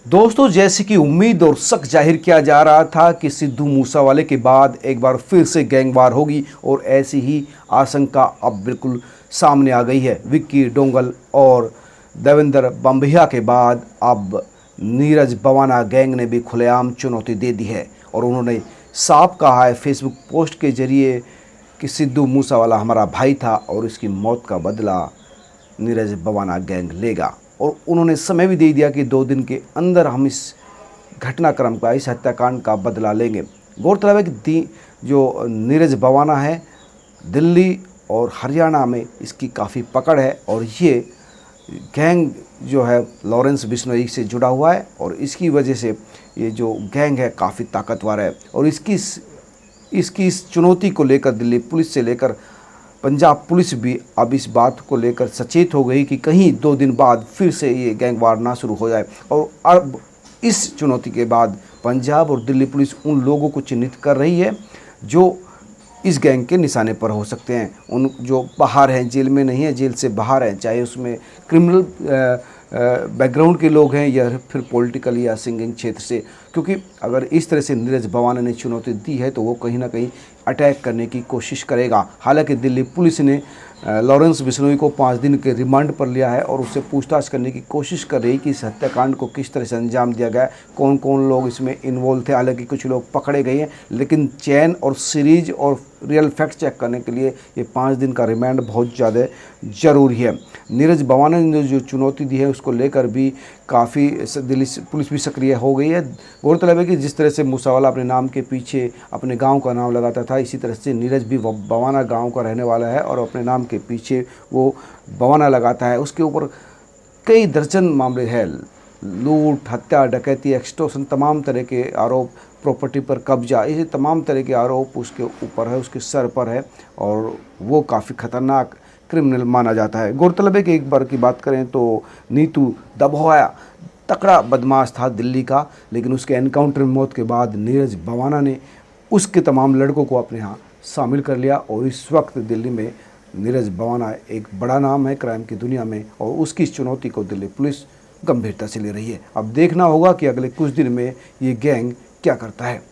दोस्तों, जैसे कि उम्मीद और शक जाहिर किया जा रहा था कि सिद्धू मूसावाले के बाद एक बार फिर से गैंगवार होगी और ऐसी ही आशंका अब बिल्कुल सामने आ गई है। विक्की डोंगल और देवेंद्र बम्बिया के बाद अब नीरज बवाना गैंग ने भी खुलेआम चुनौती दे दी है और उन्होंने साफ कहा है फेसबुक पोस्ट के जरिए कि सिद्धू मूसावाला हमारा भाई था और इसकी मौत का बदला नीरज बवाना गैंग लेगा। और उन्होंने समय भी दे दिया कि 2 दिन के अंदर हम इस घटनाक्रम का, इस हत्याकांड का बदला लेंगे। गौरतलब है कि जो नीरज बवाना है, दिल्ली और हरियाणा में इसकी काफ़ी पकड़ है और ये गैंग जो है लॉरेंस बिश्नोई से जुड़ा हुआ है और इसकी वजह से ये जो गैंग है काफ़ी ताकतवर है। और इसकी इस चुनौती को लेकर दिल्ली पुलिस से लेकर पंजाब पुलिस भी अब इस बात को लेकर सचेत हो गई कि कहीं 2 दिन बाद फिर से ये गैंगवार ना शुरू हो जाए। और अब इस चुनौती के बाद पंजाब और दिल्ली पुलिस उन लोगों को चिन्हित कर रही है जो इस गैंग के निशाने पर हो सकते हैं। उन जो बाहर हैं, जेल में नहीं है, जेल से बाहर हैं, चाहे उसमें क्रिमिनल बैकग्राउंड के लोग हैं या फिर पॉलिटिकल या सिंगिंग क्षेत्र से। क्योंकि अगर इस तरह से नीरज बवाना ने चुनौती दी है तो वो कहीं ना कहीं अटैक करने की कोशिश करेगा। हालांकि दिल्ली पुलिस ने लॉरेंस बिश्नोई को 5 दिन के रिमांड पर लिया है और उससे पूछताछ करने की कोशिश कर रही कि इस हत्याकांड को किस तरह से अंजाम दिया गया, कौन कौन लोग इसमें इन्वॉल्व थे। हालांकि कुछ लोग पकड़े गए हैं, लेकिन चैन और सीरीज और रियल फैक्ट चेक करने के लिए ये 5 दिन का रिमांड बहुत ज़्यादा ज़रूरी है। नीरज बवाना ने जो चुनौती दी है उसको लेकर भी काफ़ी दिल्ली पुलिस भी सक्रिय हो गई है। गौरतलब है कि जिस तरह से मूसावाला अपने नाम के पीछे अपने गांव का नाम लगाता था, इसी तरह से नीरज भी बवाना गांव का रहने वाला है और अपने नाम के पीछे वो बवाना लगाता है। उसके ऊपर कई दर्जन मामले हैं, लूट, हत्या, डकैती, एक्सटॉर्शन, तमाम तरह के आरोप, प्रॉपर्टी पर कब्जा, ये तमाम तरह के आरोप उसके ऊपर है, उसके सर पर है और वो काफ़ी खतरनाक क्रिमिनल माना जाता है। गौरतलब है कि एक बार की बात करें तो नीतू दबोया तकड़ा बदमाश था दिल्ली का, लेकिन उसके एनकाउंटर में मौत के बाद नीरज बवाना ने उसके तमाम लड़कों को अपने यहाँ शामिल कर लिया और इस वक्त दिल्ली में नीरज बवाना एक बड़ा नाम है क्राइम की दुनिया में और उसकी इस चुनौती को दिल्ली पुलिस गंभीरता से ले रही है। अब देखना होगा कि अगले कुछ दिन में ये गैंग क्या करता है।